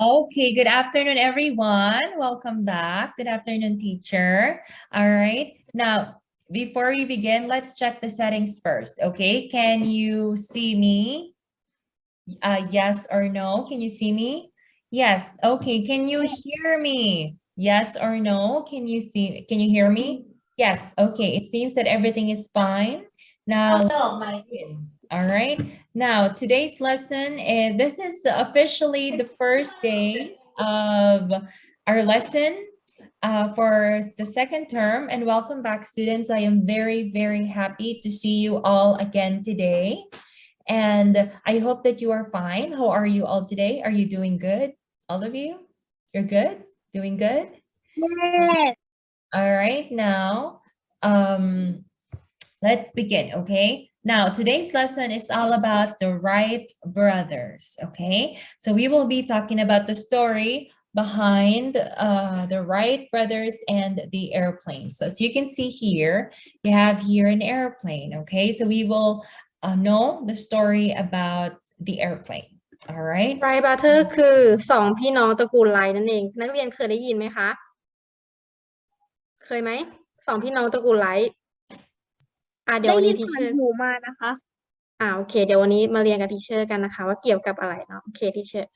Okay, good afternoon, everyone. Welcome back. Good afternoon, teacher. All right. Now, before we begin, let's check the settings first. Okay, can you see me? Yes or no? Can you see me? Yes. Okay, can you hear me? Yes or no? Can you hear me? Yes. Okay, it seems that everything is fine. Now, all right. Now, today's lesson is, this is officially the first day of our lesson for the second term. And welcome back, students. I am very, very happy to see you all again today. And I hope that you are fine. How are you all today? Are you doing good? All of you? You're good? Doing good? Yes. All right. Now, let's begin, okay? Now, today's lesson is all about the Wright brothers, okay? So we will be talking about the story behind the Wright brothers and the airplane. So as you can see here, you have here an airplane, okay? So we will know the story about the airplane, all right? Wright brother คือสองพี่น้องตระกูลไรนั่นเองนักเรียนเคยได้ยินไหมคะเคยไหมสองพี่น้องตระกูลไรเดี๋ยววันนี้ทีเชอร์หนูมานะคะ โอเคเดี๋ยววันนี้มาเรียนกับทีเชอร์กันนะคะว่าเกี่ยวกับอะไรเนาะโอเคทีเชอร์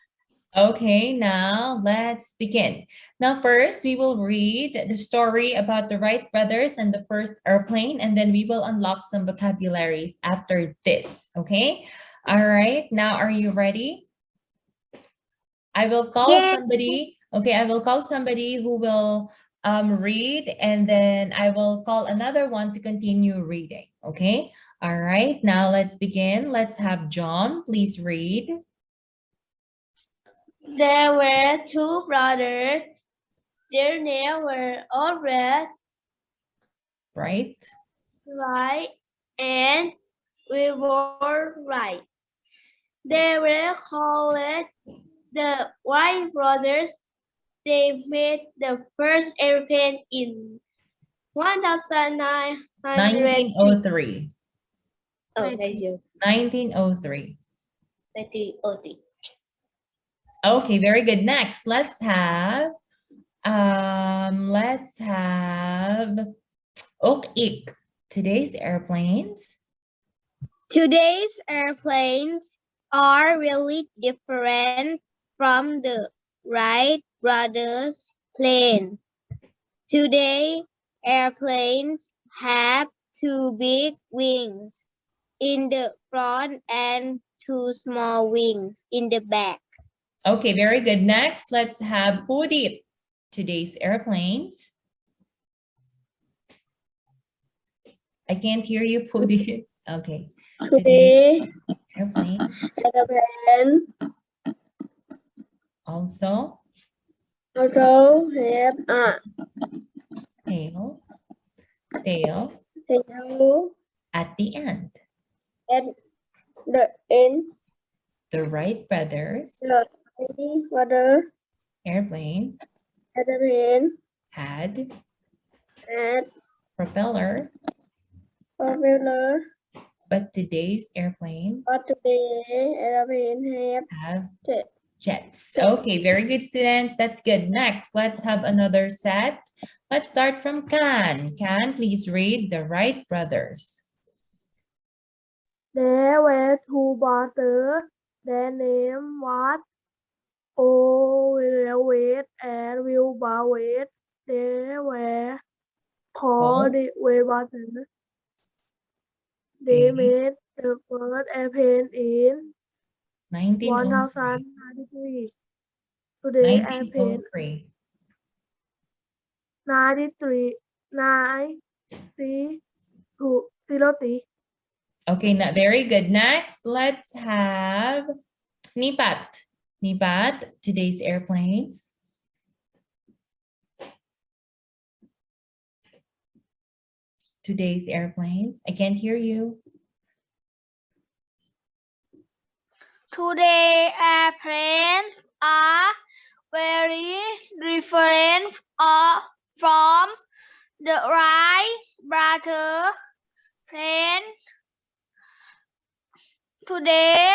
Okay, now let's begin. Now, first, we will read the story about the Wright brothers and the first airplane, and then we will unlock some vocabularies after this, okay? All right, now are you ready? I will call somebody, okay, I will call somebody who will read, and then I will call another one to continue reading, okay? All right, now let's begin. Let's have John, please read. There were two brothers. Their names were always Right. Wright and we were right. They were called the Wright brothers. They made the first airplane in 1903. Oh, thank you. 1903. 1903. Okay, very good. Next, let's have Ik. Today's airplanes. Today's airplanes are really different from the Wright brothers' plane. Today, airplanes have two big wings in the front and two small wings in the back. Okay, very good. Next, let's have Pudit. Today's airplanes. I can't hear you, Pudit. Okay. Today, Airplane. airplanes Also. also have a Tail. tail At the end. at the end. The Wright brothers. The water Airplane. airplane Had and propellers. popular, But today's airplane but today airplane have have jets. Okay, very good, students. That's good. Next, let's have another set. Let's start from Can. Can, please read the Wright brothers. There were two brothers. Their name was Wright and Wright. They were called the Wright brothers. They Okay. made the first airplane in 1903. 1093. Today airplane 1903. 93 Okay, very good. Next, let's have Nipat. Nipat, today's airplanes. Today's airplanes. I can't hear you. Today airplanes are very different from the Wright brother plane. Today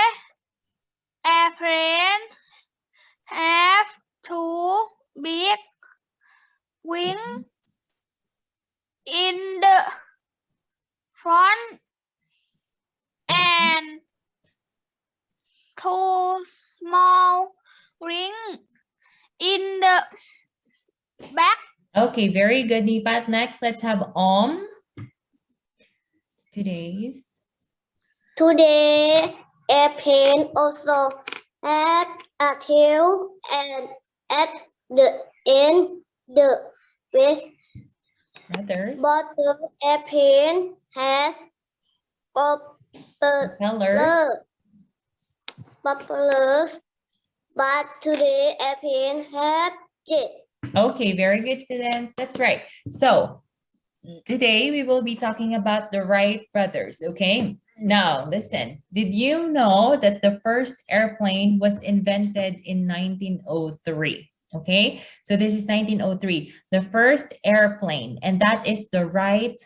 airplanes have wing in the front and two small wing in the back. Okay, very good, Nipat. Next, let's have today's. Today, airplane also had a tail and at the end, the west Others. bottom airplane has Propellers. propellers, but today airplane have jet. Okay, very good, students. That's right. So today we will be talking about the Wright brothers, okay? Now, listen, did you know that the first airplane was invented in 1903? Okay, so this is 1903, the first airplane, and that is the Wright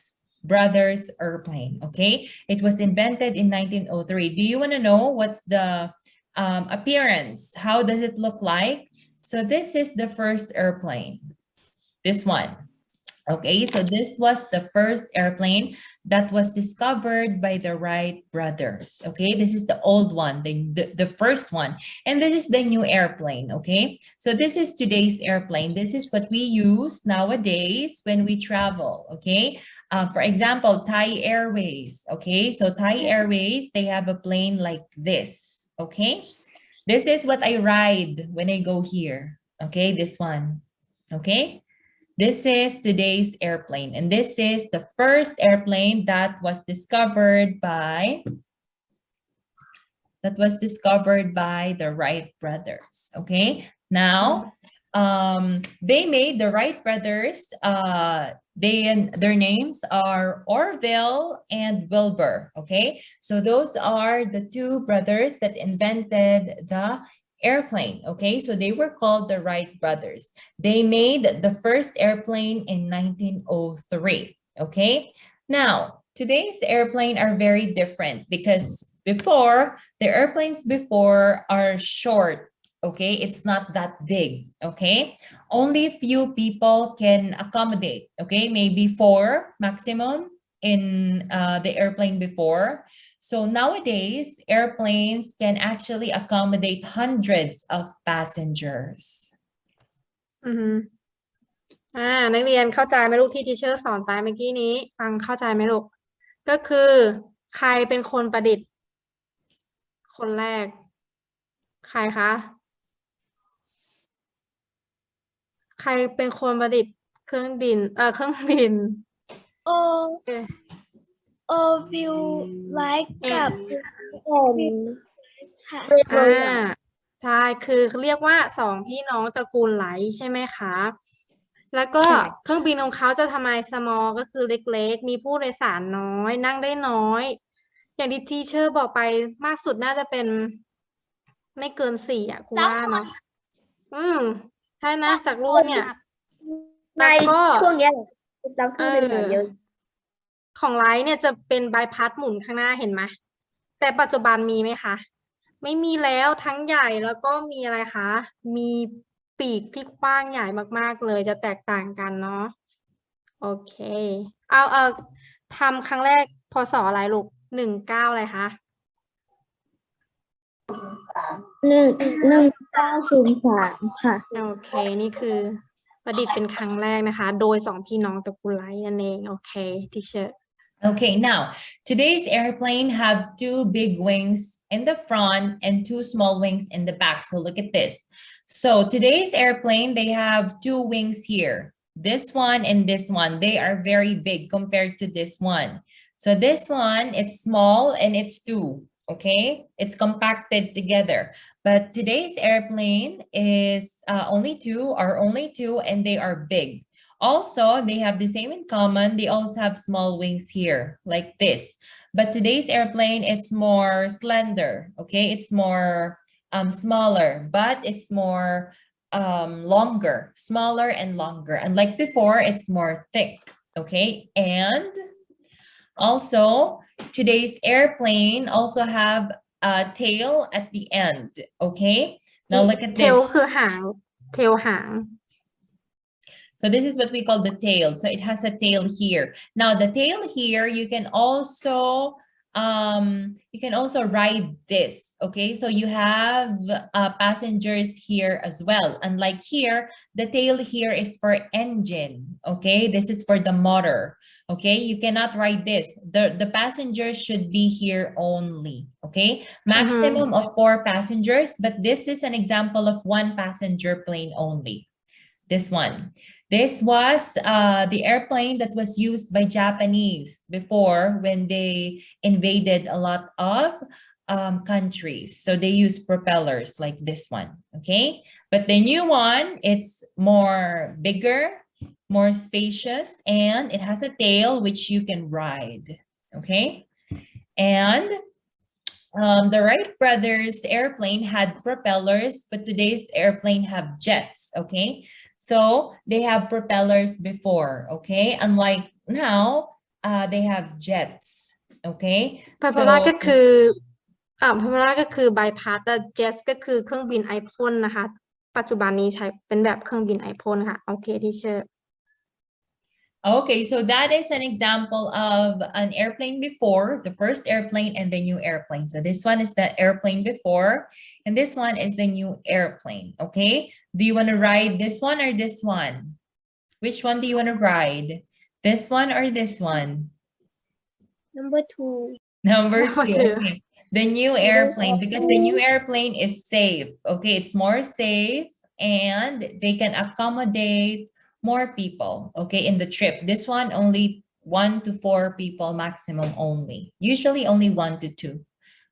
brothers airplane, okay? It was invented in 1903. Do you want to know what's the appearance? How does it look like? So this is the first airplane, this one. Okay, so this was the first airplane that was discovered by the Wright brothers. Okay, this is the old one, the first one. And this is the new airplane, okay? So this is today's airplane. This is what we use nowadays when we travel, okay? For example, Thai Airways, okay? So Thai Airways, they have a plane like this, okay? This is what I ride when I go here, okay? This one, okay? This is today's airplane, and this is the first airplane that was discovered by the Wright brothers. Okay, now they made the Wright brothers. Their names are Orville and Wilbur. Okay, so those are the two brothers that invented the airplane. Okay, so they were called the Wright brothers. They made the first airplane in 1903. Okay, now today's airplane are very different because before, the airplanes before are short. Okay, it's not that big. Okay, only few people can accommodate. Okay, maybe 4 maximum in the airplane before. So nowadays, airplanes can actually accommodate hundreds of passengers. นักเรียนเข้าใจไหมลูกที่ทีเชอร์สอนไปเมื่อกี้นี้ฟังเข้าใจไหมลูกก็คือใครเป็นคนประดิษฐ์คนแรกใครคะใครเป็นคนประดิษฐ์เครื่องบินวิวไลท์กับใช่คือเรียกว่า2พี่น้องตระกูลไลท์ใช่ไหมคะแล้วก็เครื่องบินของเขาจะทำไม small ก็คือเล็กๆมีผู้โดยสารน้อยนั่งได้น้อยอย่างที่ทีเชอร์บอกไปมากสุดน่าจะเป็นไม่เกิน4อ่ะครูว่าเนาะใช่นะจากรูปเนี่ยในช่วงนี้จำชื่อเป็นเยอะของไลท์เนี่ยจะเป็นใบพัดหมุนข้างหน้าเห็นไหมแต่ปัจจุบันมีไหมคะไม่มีแล้วทั้งใหญ่แล้วก็มีอะไรคะมีปีกที่กว้างใหญ่มากๆเลยจะแตกต่างกันเนาะโอเคเอาทำครั้งแรกพศอะไรลูก19อะไรคะ1903ค่ะโอเคนี่คือประดิษฐ์เป็นครั้งแรกนะคะโดย2พี่น้องตระกูลไลท์นั่นเองโอเคทีเชอร์Okay, now today's airplane have 2 big wings in the front and 2 small wings in the back. So look at this. So today's airplane, they have 2 wings here. This one and this one, they are very big compared to this one. So this one, it's small and it's 2. Okay, it's compacted together. But today's airplane is only two, and they are big. Also, they have the same in common. They also have small wings here, like this. But today's airplane, it's more slender, okay? It's more smaller, but it's more longer, smaller and longer. And like before, it's more thick, okay? And also, today's airplane also have a tail at the end, okay? Now look at this. tail คือหาง tail หาง So this is what we call the tail. So it has a tail here. Now the tail here, you can also ride this. Okay, so you have passengers here as well. Unlike here, the tail here is for engine. Okay, this is for the motor. Okay, you cannot ride this. The passengers should be here only. Okay, maximum of 4 passengers, but this is an example of 1 passenger plane only. This one. This was the airplane that was used by Japanese before when they invaded a lot of countries. So they use propellers like this one, okay? But the new one, it's more bigger, more spacious, and it has a tail which you can ride, okay? And the Wright brothers airplane had propellers, but today's airplane have jets, okay? So they have propellers before, okay? Unlike now, they have jets, okay? พาพาร่าก็คือพาพาร่าก็คือใบพัดแต่ jet ก็คือเครื่องบินไอพ่นนะคะปัจจุบันนี้ใช้เป็นแบบเครื่องบินไอพ่นค่ะโอเคที่เชื่อ Okay, so that is an example of an airplane before, the first airplane and the new airplane. So this one is the airplane before, and this one is the new airplane, okay? Do you want to ride this one or this one? Which one do you want to ride? This one or this one? Number 2. Number Number 2, two. okay. The new airplane, because the new airplane is safe, okay? It's more safe and they can accommodate more people, okay, in the trip. This one only 1 to 4 people maximum only. Usually only 1 to 2,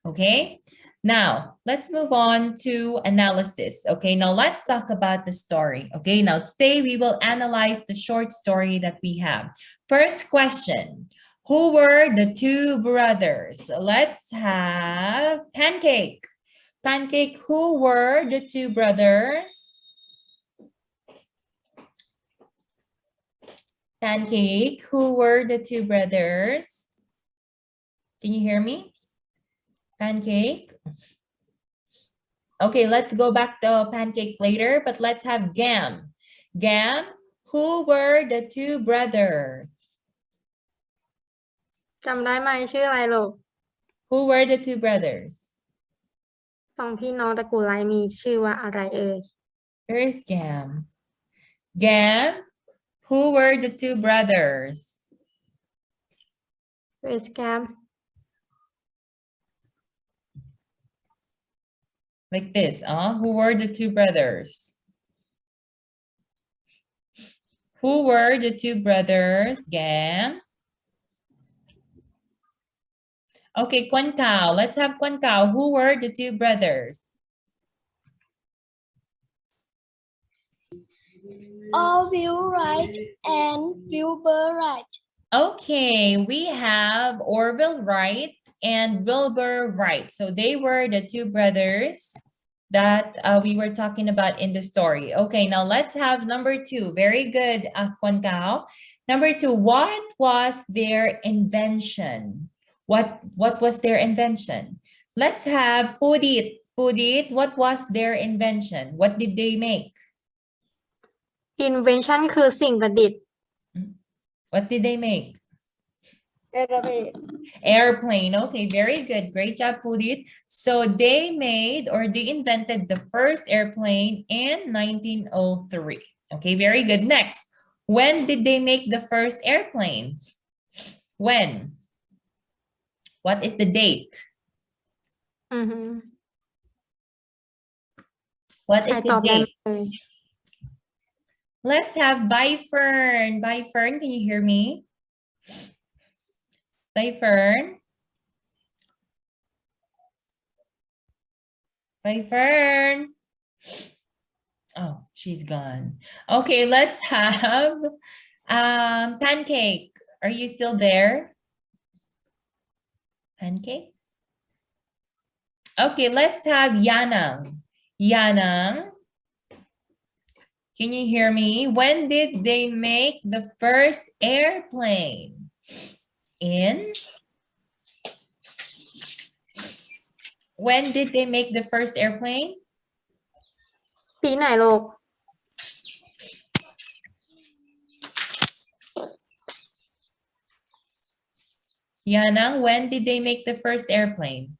okay? Now, let's move on to analysis, okay? Now, let's talk about the story, okay? Now, today we will analyze the short story that we have. First question, who were the 2 brothers? Let's have Pancake. Pancake, who were the 2 brothers? Pancake, who were the 2 brothers? Can you hear me? Pancake? Okay, let's go back to Pancake later, but let's have Gam. Gam, who were the 2 brothers? จำได้ไหมชื่ออะไรลูก Who were the 2 brothers? สองพี่น้องตระกูลไลมีชื่อว่าอะไรเอ่ย Where is Gam? Gam, who were the 2 brothers? Where's Cam Like this, who were the 2 brothers? Who were the 2 brothers? Gam? Okay, Kwan Kao. Let's have Kwan Kao. Who were the 2 brothers? Orville Wright and Wilbur Wright. Okay, we have Orville Wright and Wilbur Wright. So they were the 2 brothers that we were talking about in the story. Okay, now let's have number 2. Very good, Kwan Kao. Number 2, what was their invention? What was their invention? Let's have Pudit. Pudit, what was their invention? What did they make? invention คือสิ่งประดิษฐ์ What did they make? Airplane. Airplane. Okay, very good. Great job, Pudit. So they made or they invented the first airplane in 1903. Okay, very good. Next, when did they make the first airplane? When? What is the date? อือฮึ What ใคร is ต the อบได้ date? เลย Let's have Byfern. Byfern, can you hear me? Byfern? Byfern? Oh, she's gone. Okay, let's have Pancake. Are you still there? Pancake? Okay, let's have Yanang. Yanang, can you hear me? When did they make the first airplane? When did they make the first airplane? ปีไหนลูก Yanang, when did they make the first airplane?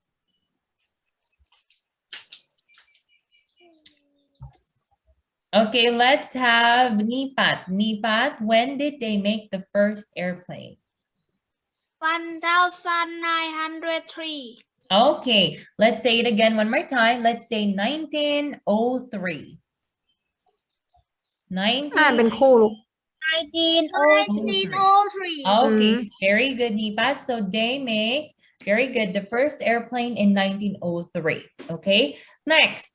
Okay, let's have Nipat. Nipat, when did they make the first airplane? 1903. Okay, let's say it again one more time. Let's say 1903. อ่านเป็นคู่ลูก 1903. Okay, very good, Nipat. So they make, very good, the first airplane in 1903. Okay, next,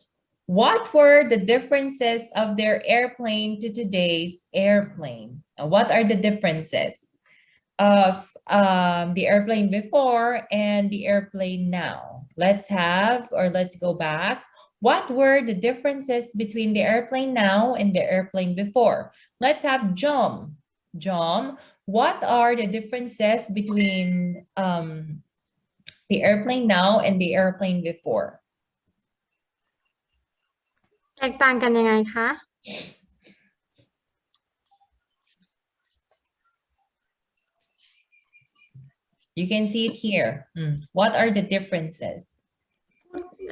what were the differences of their airplane to today's airplane? What are the differences of the airplane before and the airplane now? Let's go back. What were the differences between the airplane now and the airplane before? Let's have Jom. Jom, what are the differences between the airplane now and the airplane before? แตกต่างกันยังไงคะ You can see it here. What are the differences?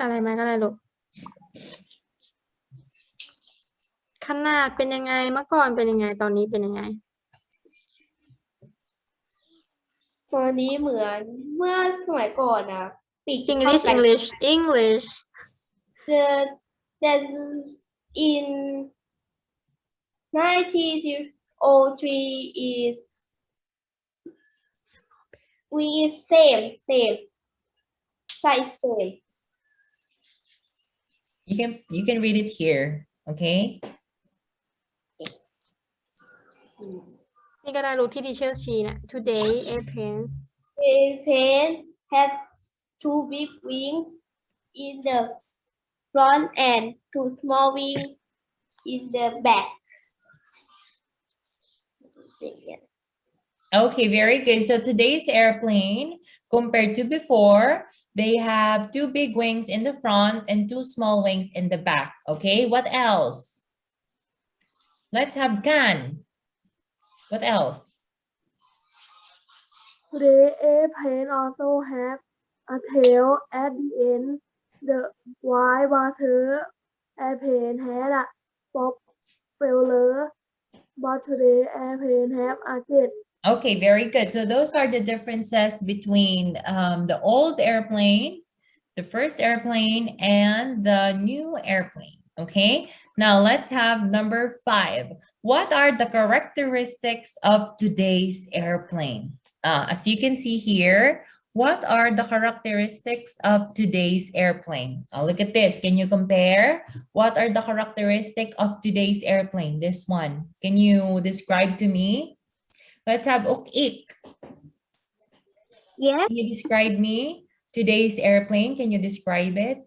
อะไรไหมก็ได้ลูกขนาดเป็นยังไงเมื่อก่อนเป็นยังไงตอนนี้เป็นยังไง ตอนนี้เหมือนเมื่อสมัยก่อนนะปีก English เท่ากัน English the in 1903 is we is same size same. You can read it here, okay? นี่ก็ได้ลูกที่ทีเชอร์ชี้นะ Today airplanes Airplane have two big wings in the front and two small wings in the back. Okay, very good. So today's airplane, compared to before, they have two big wings in the front and two small wings in the back. Okay, what else? Let's have Gan. What else? Today airplane also have a tail at the end. The whitewater airplane had a propeller, but today airplane have a jet. Okay, very good. So those are the differences between the old airplane, the first airplane, and the new airplane. Okay, now let's have number 5. What are the characteristics of today's airplane? As you can see here, what are the characteristics of today's airplane? Look at this. Can you compare? What are the characteristics of today's airplane? This one. Can you describe to me? Let's have Ik. Yes. Can you describe me today's airplane? Can you describe it?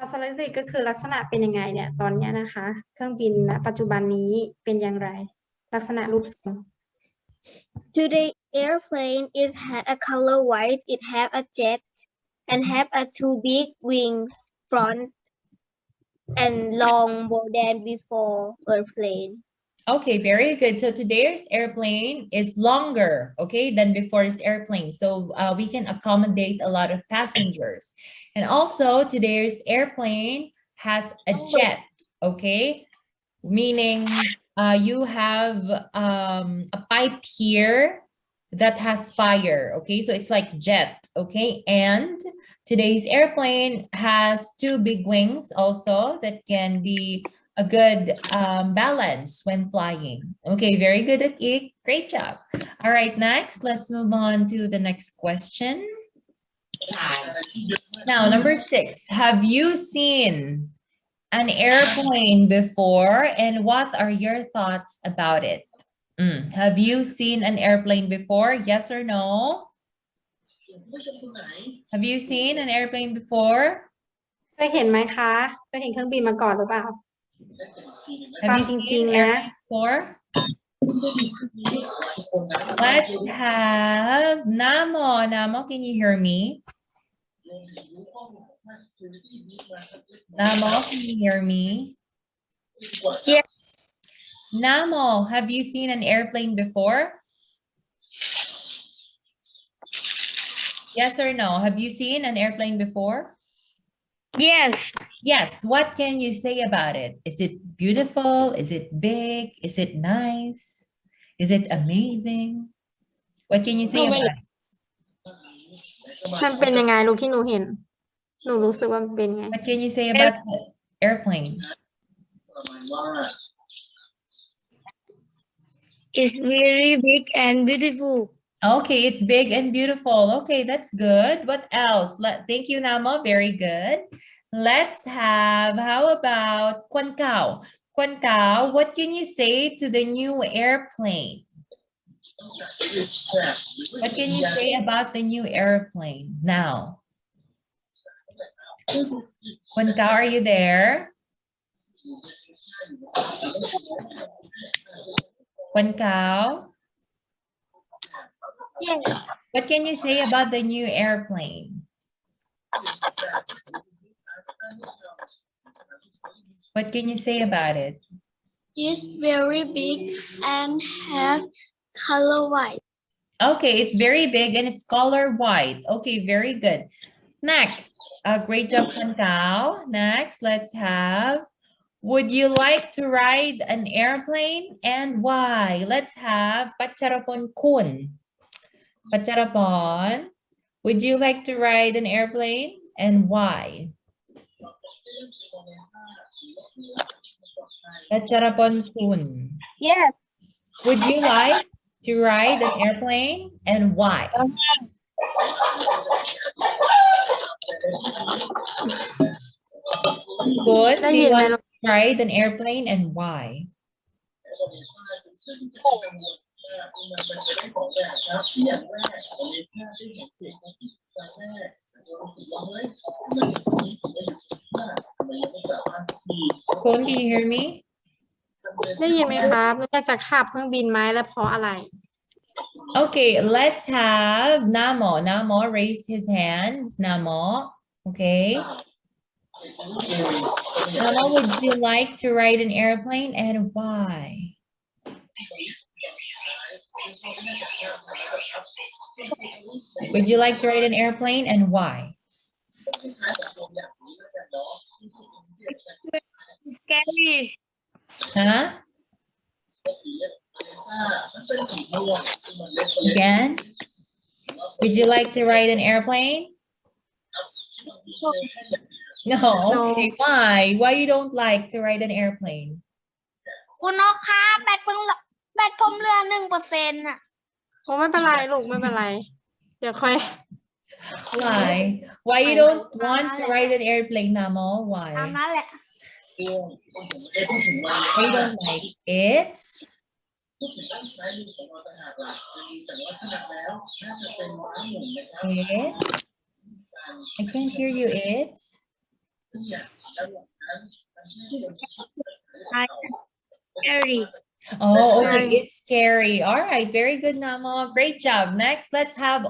ทัศนคติก็คือลักษณะเป็นยังไงเนี่ยตอนนี้นะคะ เครื่องบินณปัจจุบันนี้เป็นอย่างไร ลักษณะรูปทรง Today airplane is had a color white. It have a jet and have a two big wings front and long more than before airplane. Okay, very good. So today's airplane is longer, okay, than before's airplane. So we can accommodate a lot of passengers. And also today's airplane has a jet, okay, meaning you have a pipe here that has fire, okay, so it's like jet, okay, and today's airplane has two big wings also that can be a good balance when flying. Okay, very good at it. Great job. All right, next, let's move on to the next question. Now, number 6, have you seen an airplane before, and what are your thoughts about it? Have you seen an airplane before? Yes or no? Have you seen an airplane before? เคยเห็นไหมคะเคยเห็นเครื่องบินมาก่อนหรือเปล่า Have you seen an airplane before? Let's have Namo. Namo, can you hear me? Namo, can you hear me? Yes. Namo, have you seen an airplane before? Yes or no? Have you seen an airplane before? Yes. Yes. What can you say about it? Is it beautiful? Is it big? Is it nice? Is it amazing? What can you say about it? มันเป็นยังไงลูกที่หนูเห็น หนูรู้สึกว่ามันเป็นไง What can you say about the airplane? It's very big and beautiful. Okay, it's big and beautiful. Okay, that's good. What else? Thank you, Namo. Very good. Let's have, how about Kwan Kao? Kwan Kao, what can you say to the new airplane? What can you say about the new airplane now? Kwan Kao, are you there? Kwan Kao? Yes. What can you say about the new airplane? What can you say about it? It's very big and have color white. Okay, it's very big and it's color white. Okay, very good. Next, great job, Kwan Kao. Next, let's have, would you like to ride an airplane and why? Let's have Pacharapon Kun. Pacharapon, would you like to ride an airplane and why? Pacharapon Kun, Yes. would you like to ride an airplane and why? Good. ได้ Do ยิ you นไหม want ลูก to ride an airplane and why? Kun, can you hear me? ได้ยินไหมครับหนูอยากจะขับเครื่องบินไหมและเพราะอะไร Okay, let's have Namo. Namo raised his hands. Namo. Okay. Namo, would you like to ride an airplane and why? Would you like to ride an airplane and why? Scary. Huh? Again? Would you like to ride an airplane? No, okay. Why? Why you don't like to ride an airplane? คุณนกคะแบตผมเหลือ1%อ่ะ โอ้ไม่เป็นไรลูกไม่เป็นไร เดี๋ยวค่อย Why? Why you don't want to ride an airplane, Namo? ตาม Why? นั้นแหละ Why you don't like it? It? I can't hear you. It's? Scary. Oh, That's okay. right. It's scary. All right. Very good, Namo. Great job. Next, let's have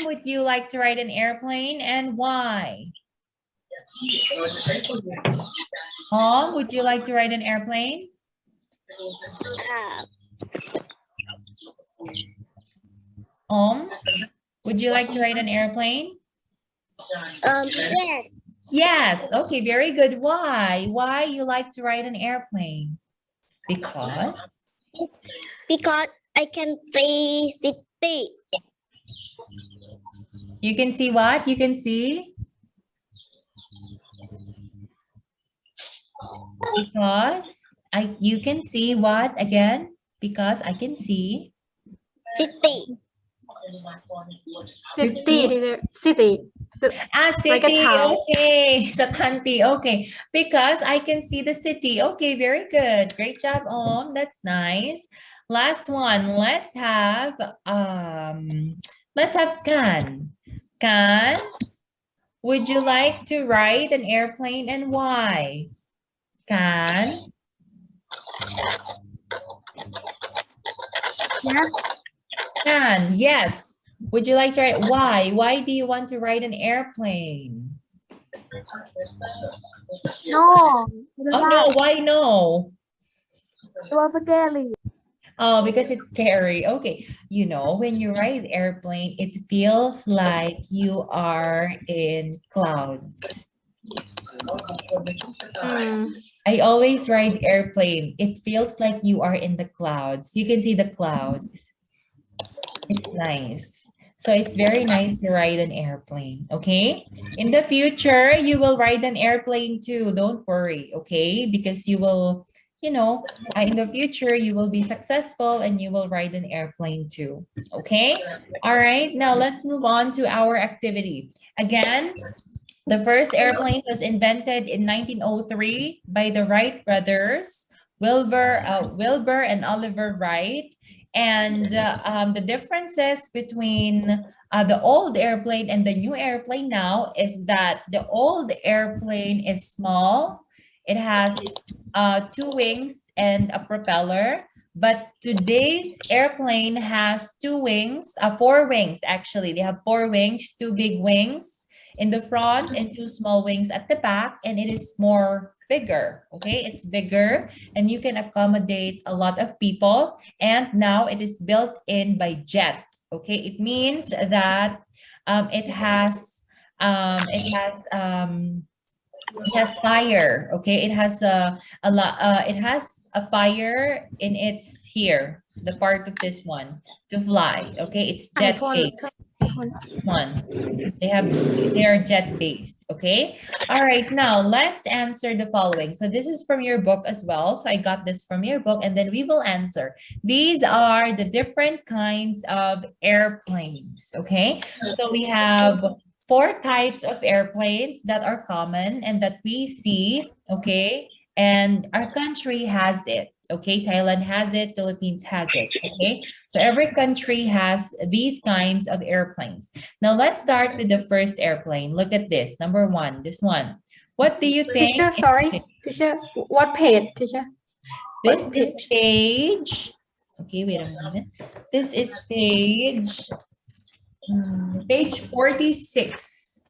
would you like to ride an airplane and why? Would you like to ride an airplane? Would you like to ride an airplane? Yes. Yes. Okay, very good. Why? Why you like to ride an airplane? Because? Because I can see city. You can see what? You can see? Because you can see what again? Because I can see. City. city City. Like a town. Okay. So country. Okay. Because I can see the city. Okay, very good. Great job, That's nice. Last one. Let's have Kan. Kan, would you like to ride an airplane and why? Kan? Yeah. Kan, yes. Would you like to ride? Why? Why do you want to ride an airplane? No, Oh no, why no? it was scary. Oh, because it's scary. Okay. You know, when you ride airplane, it feels like you are in clouds. อืม I always ride airplane. It feels like you are in the clouds. You can see the clouds. It's nice. So it's very nice to ride an airplane, okay? In the future, you will ride an airplane too. Don't worry, okay? Because you will, you know, in the future, you will be successful and you will ride an airplane too, okay? All right, now let's move on to our activity. Again, the first airplane was invented in 1903 by the Wright brothers, Wilbur and Oliver Wright. And the differences between the old airplane and the new airplane now is that the old airplane is small. It has 2 wings and a propeller. But today's airplane has 2 wings, 4 wings actually. They have 4 wings, 2 big wings in the front and 2 small wings at the back, and it is more bigger. Okay, it's bigger and you can accommodate a lot of people, and now it is built in by jet. Okay, it means that it has fire. Okay, it has a lot it has a fire in its here, the part of this one to fly. Okay, it's ไอ jet พ่น based. ไอพ่น One. They are jet based. Okay. All right. Now let's answer the following. So this is from your book as well. So I got this from your book, and then we will answer. These are the different kinds of airplanes. Okay. So we have 4 types of airplanes that are common and that we see. Okay. And our country has it. Okay, Thailand has it, Philippines has it. Okay, so every country has these kinds of airplanes. Now let's start with the first airplane. Look at this, number 1, this one. What do you think? teacher sorry teacher what page teacher This what is page? page. Okay, wait a minute. This is page 46.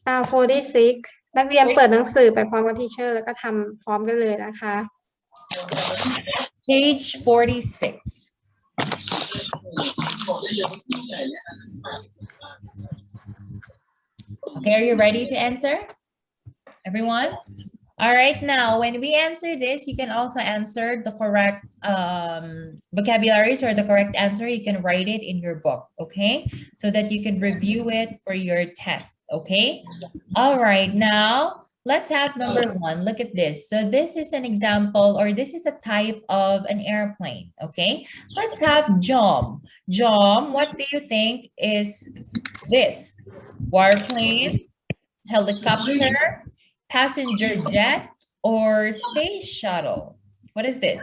46 นักเรียนเปิดหนังสือไปพร้อมกับทีเชอร์แล้วก็ทำพร้อมกันเลยนะคะ Page 46. Okay, are you ready to answer? Everyone? All right, now when we answer this, you can also answer the correct vocabularies or the correct answer. You can write it in your book, okay? So that you can review it for your test, okay? All right, now let's have number 1. Look at this. So this is an example, or this is a type of an airplane, okay? Let's have Jom. Jom, what do you think is this? Warplane, helicopter, passenger jet, or space shuttle? What is this?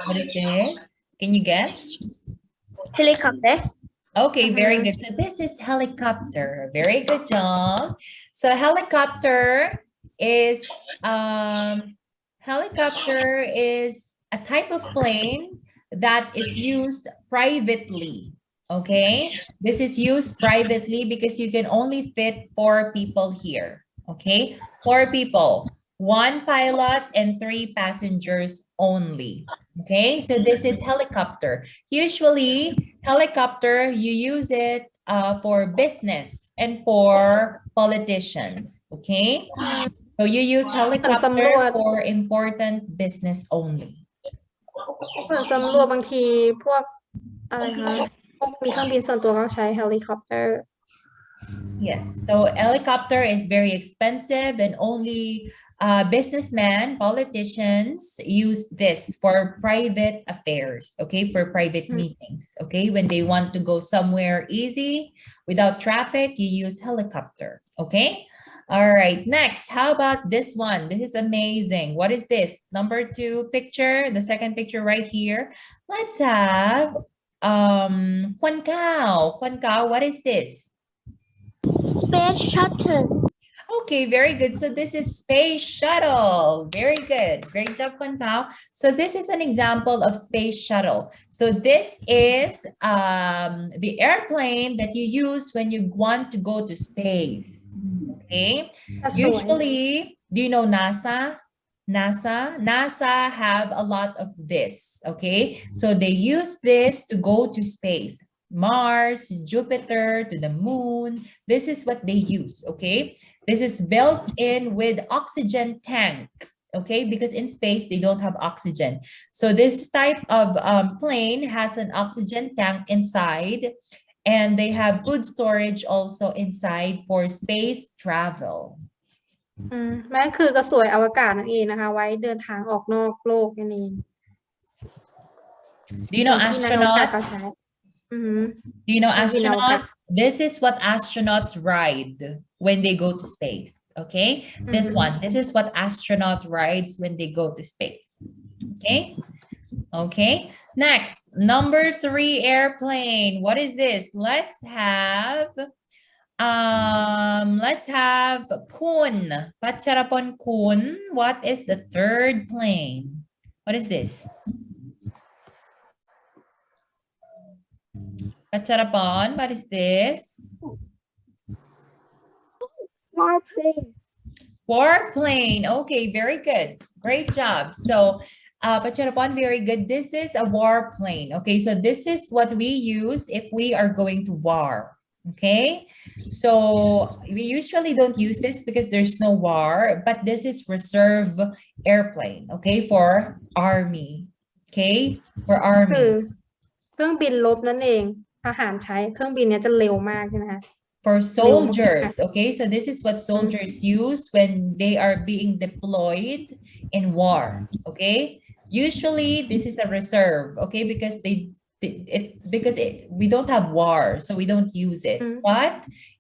What is this? Can you guess? Helicopter. Okay, very good. So this is helicopter. Very good job. So helicopter is a type of plane that is used privately. Okay, this is used privately because you can only fit 4 people here. Okay, 4 people, 1 pilot and 3 passengers only. Okay, so this is helicopter. Usually helicopter, you use it for business and for politicians. Okay, so you use helicopter for important business only. เปิดสำรวจบางทีพวกอะไรคะพวกมีเครื่องบินส่วนตัวก็ใช้ helicopter. Yes, so helicopter is very expensive and only businessmen, politicians use this for private affairs, okay, for private meetings, okay? When they want to go somewhere easy without traffic, you use helicopter, okay? All right, next, how about this one? This is amazing. What is this? Number 2 picture, the second picture right here. Let's have Kwan Kao. Kwan Kao, what is this? Space shuttle. Okay, very good. So this is space shuttle. Very good. Great job, Pantao. So this is an example of space shuttle. So this is the airplane that you use when you want to go to space. Okay. ก็สวย Usually, do you know NASA? NASA have a lot of this. Okay. So they use this to go to space. Mars, Jupiter, to the moon. This is what they use. Okay. This is built in with oxygen tank, okay? Because in space, they don't have oxygen. So this type of plane has an oxygen tank inside, and they have good storage also inside for space travel. มันคือกระสวยอวกาศนั่นเองนะคะ ไว้เดินทางออกนอกโลกนั่นเอง Do you know ที่นักอวกาศ astronauts? เขาใช้ Do you know Maybe now, but- astronauts? This is what astronauts ride when they go to space. Okay, this one. This is what astronaut rides when they go to space. Okay. Okay. Next, number 3 airplane. What is this? Let's have Kun. Pacharapon Kun. What is the 3rd plane? What is this? Pacharapon, what is this? Warplane. Warplane. Okay, very good. Great job. So, Pacharapon, very good. This is a warplane. Okay, so this is what we use if we are going to war. Okay, so we usually don't use this because there's no war, but this is reserve airplane. Okay, for army. Okay, for คือ army. เครื่องบินรบนั่นเองทหารใช้เครื่องบินเนี้ยจะเร็วมากใช่ไหมคะ For soldiers, okay? So this is what soldiers use when they are being deployed in war, okay? Usually this is a reserve, okay? Because we don't have war, so we don't use it. But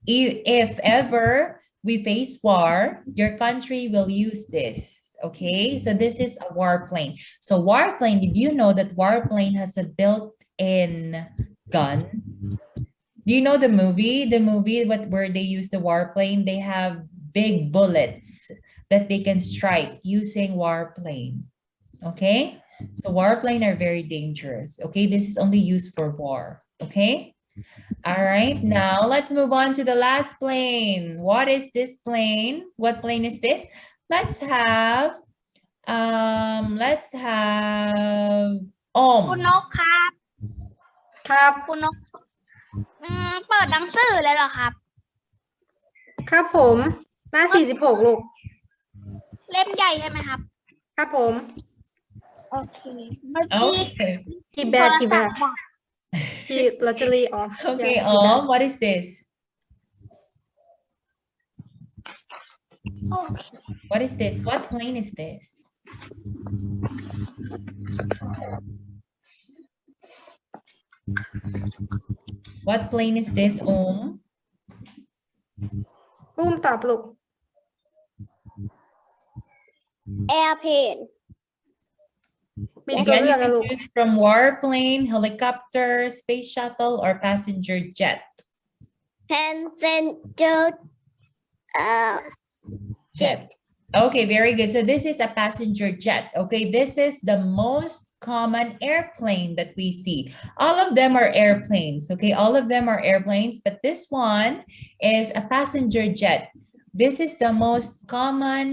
if ever we face war, your country will use this, okay? So this is a warplane. So warplane, did you know that warplane has a built-in gun? Do you know the movie? The movie where they use the warplane, they have big bullets that they can strike using warplane. Okay? So warplane are very dangerous. Okay, this is only used for war. Okay? All right, now let's move on to the last plane. What is this plane? What plane is this? Let's have คุณนกครับ ครับ คุณนกเปิดหนังสือเลยเหรอครับ ครับผมหน้า46ลูก เล่มใหญ่ใช่ไหมครับ ครับผม โอเค เมื่อกี้ Okay. คีย์แบดที่ลอตเตอรี่ออฟ Okay, what is this? โอเค What is this? What plane is this? What plane is this, Om? ปุ้มตอบลูก Airplane. มี And ตัว can เลื you อกนะลูก choose from warplane, helicopter, space shuttle, or passenger jet? Passenger Jet. Okay, very good. So this is a passenger jet. Okay, this is the most common airplane that we see. All of them are airplanes. Okay, all of them are airplanes, but this one is a passenger jet. This is the most common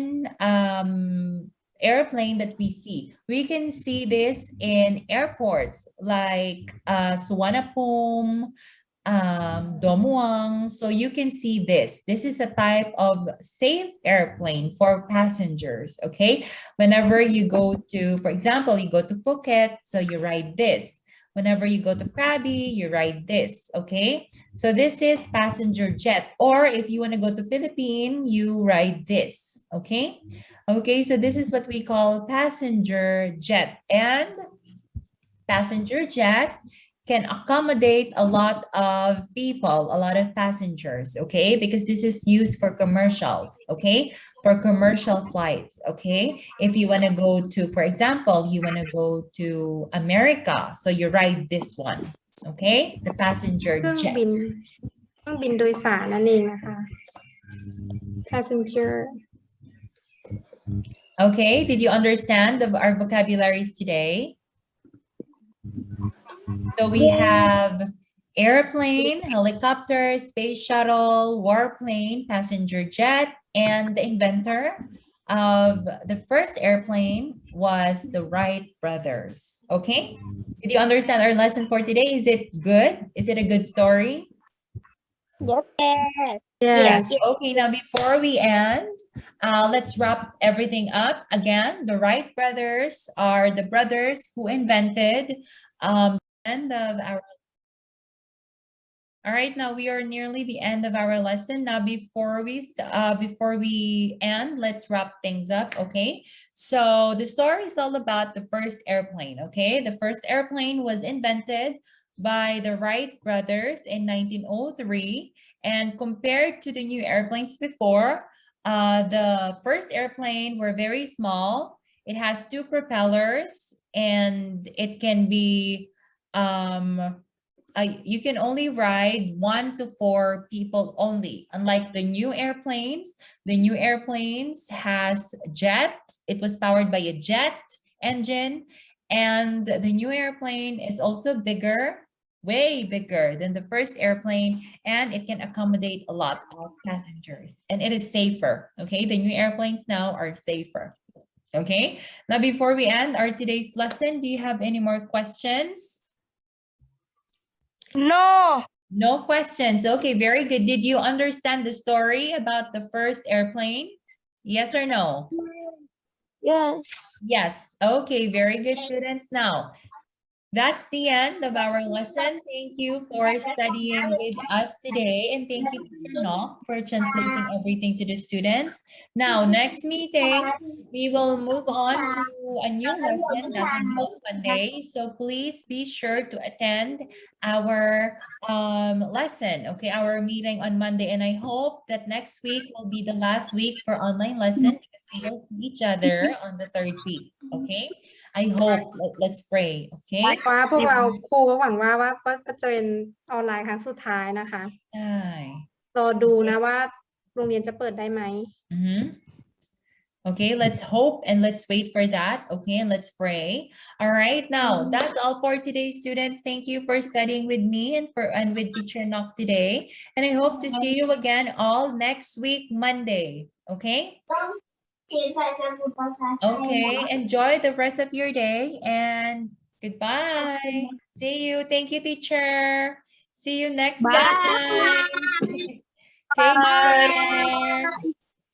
airplane that we see. We can see this in airports like Suvarnabhumi, Domuang. So you can see this. This is a type of safe airplane for passengers, okay? Whenever you go to, for example, you go to Phuket, so you ride this. Whenever you go to Krabi, you ride this, okay? So this is passenger jet. Or if you want to go to Philippines, you ride this, okay? Okay, so this is what we call passenger jet. And passenger jet can accommodate a lot of people, a lot of passengers, okay? Because this is used for commercials, okay? For commercial flights, okay? If you want to go to, for example, you want to go to America, so you ride this one, okay? The passenger เครื่อง jet. บินโดยสารนั่นเองนะคะ passenger. Okay, did you understand our vocabularies today? So we have airplane, helicopter, space shuttle, warplane, passenger jet, and the inventor of the first airplane was the Wright brothers. Okay, did you understand our lesson for today? Is it good? Is it a good story? Yes. Yes. Okay, now before we end, let's wrap everything up. Again, the Wright brothers are the brothers who invented end of our. All right, now we are nearly the end of our lesson. Now before we end, let's wrap things up, okay? So the story is all about the first airplane, okay? The first airplane was invented by the Wright brothers in 1903, and compared to the new airplanes before, the first airplane were very small. It has 2 propellers and it can be you can only ride 1 to 4 people only. Unlike the new airplanes has jet. It was powered by a jet engine, and the new airplane is also bigger, way bigger than the first airplane, and it can accommodate a lot of passengers, and it is safer. Okay, the new airplanes now are safer. Okay, now before we end our today's lesson, do you have any more questions? No. No questions. Okay, very good. Did you understand the story about the first airplane? Yes or no? Yes. Yes. Okay, very good, students. Now, that's the end of our lesson. Thank you for studying with us today, and thank you, Teacher Nok, for translating everything to the students. Now, next meeting, we will move on to a new lesson that will be on Monday. So please be sure to attend our lesson, okay, our meeting on Monday. And I hope that next week will be the last week for online lesson because we will see each other on the 3rd week, okay? I hope. Let's pray. Okay? ว่าพวกเราครูก็หวังว่าจะเป็นออนไลน์ครั้งสุดท้ายนะคะ ใช่ รอดูนะว่าโรงเรียนจะเปิดได้ไหม Okay, let's hope and let's wait for that. Okay, and let's pray. All right, now that's all for today, students. Thank you for studying with me and with Teacher Nok today. And I hope to see you again all next week, Monday. Okay? Okay, enjoy the rest of your day and goodbye. See you. Thank you, teacher. See you next time. Take care.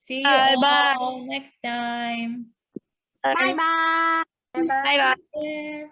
See you all next time. Bye bye.บ๊ายบาย Bye bye. Take care.